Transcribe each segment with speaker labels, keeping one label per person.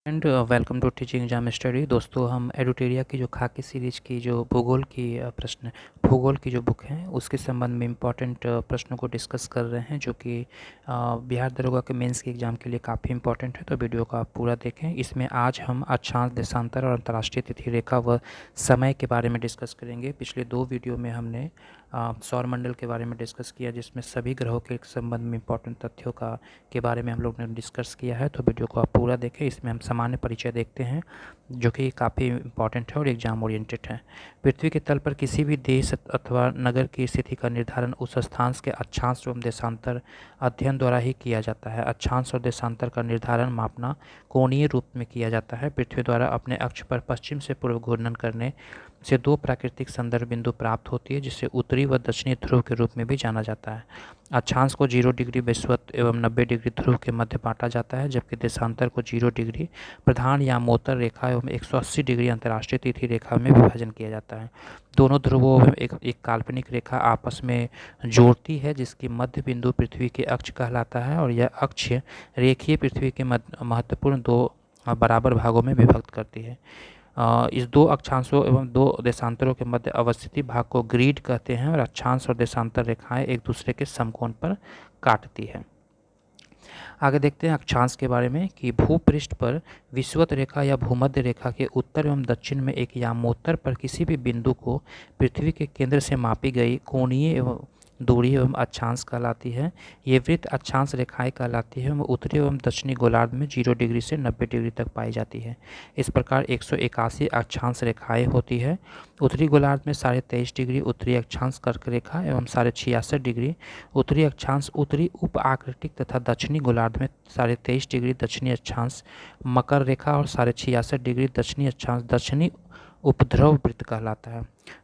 Speaker 1: And welcome to teaching exam study. दोस्तों, हम एडुटेरिया की जो खाकी सीरीज़ की जो भूगोल की जो बुक है उसके संबंध में इम्पॉर्टेंट प्रश्नों को डिस्कस कर रहे हैं, जो कि बिहार दरोगा के मेंस के एग्ज़ाम के लिए काफ़ी इंपॉर्टेंट है। तो वीडियो को आप पूरा देखें। इसमें आज हम अक्षांश, देशांतर और अंतर्राष्ट्रीय तिथि रेखा व समय के बारे में डिस्कस करेंगे। पिछले 2 वीडियो में हमने सौर मंडल के बारे में डिस्कस किया, जिसमें सभी ग्रहों के संबंध में इम्पॉर्टेंट तथ्यों के बारे में हम लोग ने डिस्कस किया है। तो वीडियो को आप पूरा देखें। इसमें हम सामान्य परिचय देखते हैं, जो कि काफ़ी इंपॉर्टेंट है और एग्जाम ओरिएंटेड है। पृथ्वी के तल पर किसी भी देश अथवा नगर की स्थिति का निर्धारण उस स्थान के अक्षांश एवं देशांतर अध्ययन द्वारा ही किया जाता है। अक्षांश और देशांतर का निर्धारण मापना कोणीय रूप में किया जाता है। पृथ्वी द्वारा अपने अक्ष पर पश्चिम से पूर्व घूर्णन करने से 2 प्राकृतिक संदर्भ बिंदु प्राप्त होती है, जिसे उत्तरी व दक्षिणी ध्रुव के रूप में भी जाना जाता है। अक्षांश को 0 डिग्री विषुवत एवं 90 डिग्री ध्रुव के मध्य बांटा जाता है, जबकि देशांतर को 0 डिग्री प्रधान या मोतर रेखा एवं 180 डिग्री अंतर्राष्ट्रीय तिथि रेखा में विभाजन किया जाता है। दोनों ध्रुवों में एक काल्पनिक रेखा आपस में जोड़ती है, जिसकी मध्य बिंदु पृथ्वी के अक्ष कहलाता है, और यह अक्ष रेखीय पृथ्वी के महत्वपूर्ण 2 बराबर भागों में विभक्त करती है। इस 2 अक्षांशों एवं 2 देशांतरों के मध्य अवस्थित भाग को ग्रिड कहते हैं, और अक्षांश और देशांतर रेखाएं एक दूसरे के समकोण पर काटती है। आगे देखते हैं अक्षांश के बारे में कि भूपृष्ठ पर विषुवत रेखा या भूमध्य रेखा के उत्तर एवं दक्षिण में एक यामोत्तर पर किसी भी बिंदु को पृथ्वी के केंद्र से मापी गई कोणीय एवं दूरी एवं अक्षांश कहलाती है। ये वृत्त अक्षांश रेखाएं कहलाती है, उत्तरी एवं दक्षिणी गोलार्ध में 0 डिग्री से 90 डिग्री तक पाई जाती है। इस प्रकार 181 अक्षांश रेखाएं होती है। उत्तरी गोलार्ध में 23.5 डिग्री उत्तरी अक्षांश कर्क रेखा एवं 66.5 डिग्री उत्तरी अक्षांश उत्तरी उप आकृतिक तथा दक्षिणी गोलार्ध में 23.5 डिग्री दक्षिणी अक्षांश मकर रेखा और 66.5 डिग्री दक्षिणी अक्षांश दक्षिणी उपध्रव वृत्त कहलाता है।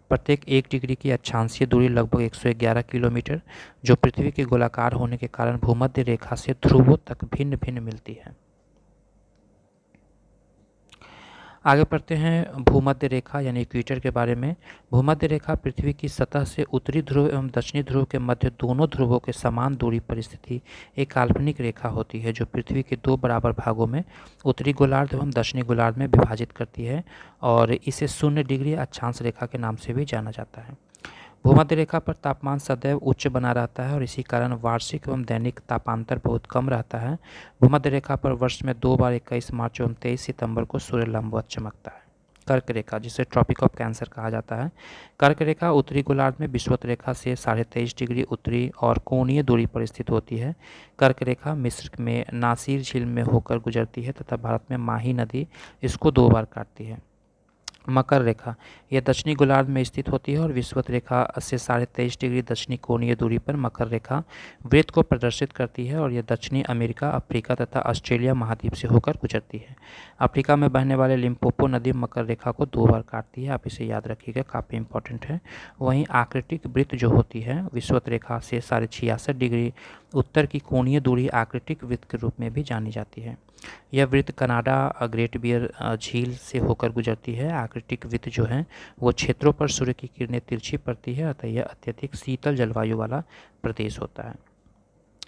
Speaker 1: प्रत्येक 1 डिग्री की अक्षांशीय दूरी लगभग 111 किलोमीटर, जो पृथ्वी के गोलाकार होने के कारण भूमध्य रेखा से ध्रुवों तक भिन्न भिन्न मिलती है। आगे पढ़ते हैं भूमध्य रेखा यानी इक्वेटर के बारे में। भूमध्य रेखा पृथ्वी की सतह से उत्तरी ध्रुव एवं दक्षिणी ध्रुव के मध्य दोनों ध्रुवों के समान दूरी पर स्थित एक काल्पनिक रेखा होती है, जो पृथ्वी के 2 बराबर भागों में उत्तरी गोलार्ध एवं दक्षिणी गोलार्ध में विभाजित करती है, और इसे 0 डिग्री अक्षांश रेखा के नाम से भी जाना जाता है। भूमध्य रेखा पर तापमान सदैव उच्च बना रहता है, और इसी कारण वार्षिक एवं दैनिक तापांतर बहुत कम रहता है। भूमध्य रेखा पर वर्ष में 2 बार 21 मार्च एवं 23 सितंबर को सूर्य लंबवत चमकता है। कर्क रेखा, जिसे ट्रॉपिक ऑफ कैंसर कहा जाता है। कर्क रेखा उत्तरी गोलार्ध में विषुवत रेखा से 23.5 डिग्री उत्तरी और कोणीय दूरी पर स्थित होती है। कर्क रेखा मिस्र में नासिर झील में होकर गुजरती है तथा भारत में माही नदी इसको 2 बार काटती है। मकर रेखा, यह दक्षिणी गोलार्ध में स्थित होती है और विषुवत रेखा से 23.5 डिग्री दक्षिणी कोणीय दूरी पर मकर रेखा वृत्त को प्रदर्शित करती है, और यह दक्षिणी अमेरिका, अफ्रीका तथा ऑस्ट्रेलिया महाद्वीप से होकर गुजरती है। अफ्रीका में बहने वाले लिम्पोपो नदी मकर रेखा को 2 बार काटती है। आप इसे याद रखिएगा, काफ़ी इंपॉर्टेंट है। वहीं आकृतिक वृत्त जो होती है विषुवत रेखा से 66.5 डिग्री उत्तर की कोणीय दूरी आकृतिक वृत्त के रूप में भी जानी जाती है। यह वृत्त कनाडा ग्रेट बियर झील से होकर गुजरती है। आर्कटिक वृत्त जो है वो क्षेत्रों पर सूर्य की किरणें तिरछी पड़ती है, अतः यह अत्यधिक शीतल जलवायु वाला प्रदेश होता है।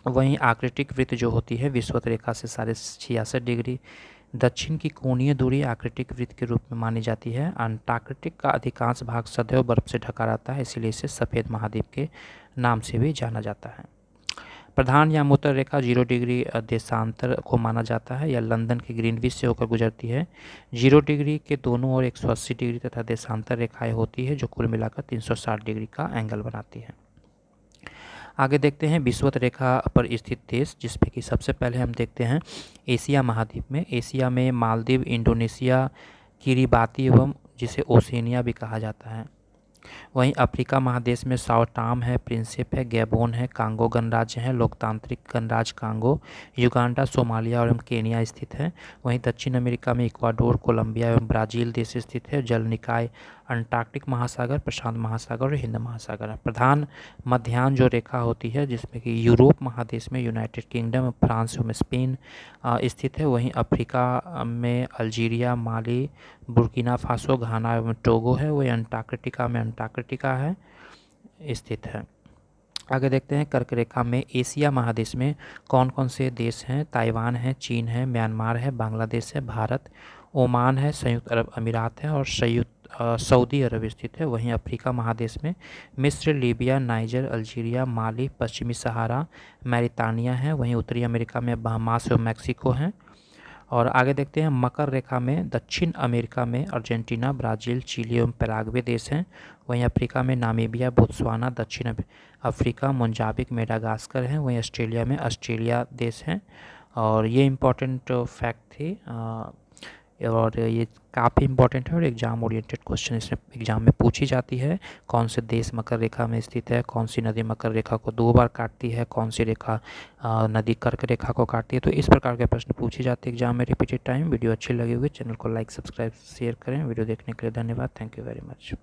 Speaker 1: वहीं आर्कटिक वृत्त जो होती है विषुवत रेखा से 66.5 डिग्री दक्षिण की कोणीय दूरी आर्कटिक वृत्त के रूप में मानी जाती है। अंटार्कटिक का अधिकांश भाग सदैव बर्फ से ढका रहता है, इसीलिए इसे सफ़ेद महाद्वीप के नाम से भी जाना जाता है। प्रधान या मोतर रेखा 0 डिग्री देशांतर को माना जाता है। यह लंदन के ग्रीनविच से होकर गुजरती है। 0 डिग्री के दोनों ओर 180 डिग्री तथा देशांतर रेखाएं होती है, जो कुल मिलाकर 360 डिग्री का एंगल बनाती है। आगे देखते हैं विषुवत रेखा पर स्थित देश, जिसमें कि सबसे पहले हम देखते हैं एशिया महाद्वीप में। एशिया में मालदीव, इंडोनेशिया, किरिबाती एवं जिसे ओसेनिया भी कहा जाता है। वहीं अफ्रीका महादेश में साओ टॉम है, प्रिंसिप है, गैबोन है, कांगो गणराज्य है, लोकतांत्रिक गणराज्य कांगो, युगांडा, सोमालिया और केनिया स्थित है। वहीं दक्षिण अमेरिका में इक्वाडोर, कोलंबिया एवं ब्राज़ील देश स्थित है। जल निकाय अंटार्कटिक महासागर, प्रशांत महासागर और हिंद महासागर है। प्रधान मध्याह्न जो रेखा होती है, जिसमें कि यूरोप महादेश में यूनाइटेड किंगडम, फ्रांस एवं स्पेन स्थित है। वहीं अफ्रीका में अल्जीरिया, माली, बुर्किना फासो, घाना एवं टोगो है। वही अंटार्कटिका में अंटार्कटिका है स्थित है। आगे देखते हैं कर्क रेखा में एशिया महादेश में कौन कौन से देश हैं। ताइवान है, चीन है, म्यांमार है, बांग्लादेश है, भारत, ओमान है, संयुक्त अरब अमीरात है और सऊदी अरब स्थित है। वहीं अफ्रीका महादेश में मिस्र, लीबिया, नाइजर, अल्जीरिया, माली, पश्चिमी सहारा, मैरितानिया है। वहीं उत्तरी अमेरिका में बहामास और मैक्सिको हैं। और आगे देखते हैं मकर रेखा में दक्षिण अमेरिका में अर्जेंटीना, ब्राज़ील, चिली एवं पैराग्वे देश हैं। वहीं अफ्रीका में नामीबिया, बोत्सवाना, दक्षिण अफ्रीका, मोजाम्बिक, मेडागास्कर हैं। वहीं ऑस्ट्रेलिया में ऑस्ट्रेलिया देश हैं। और ये इम्पॉर्टेंट फैक्ट थे और ये काफ़ी इंपॉर्टेंट है और एग्ज़ाम ओरिएंटेड क्वेश्चन इसमें एग्ज़ाम में पूछी जाती है। कौन से देश मकर रेखा में स्थित है, कौन सी नदी मकर रेखा को 2 बार काटती है, कौन सी रेखा नदी कर्क रेखा को काटती है। तो इस प्रकार के प्रश्न पूछे जाते हैं एग्जाम में रिपीटेड टाइम। वीडियो अच्छी लगी हुई चैनल को लाइक, सब्सक्राइब, शेयर करें। वीडियो देखने के लिए धन्यवाद। Thank you very much.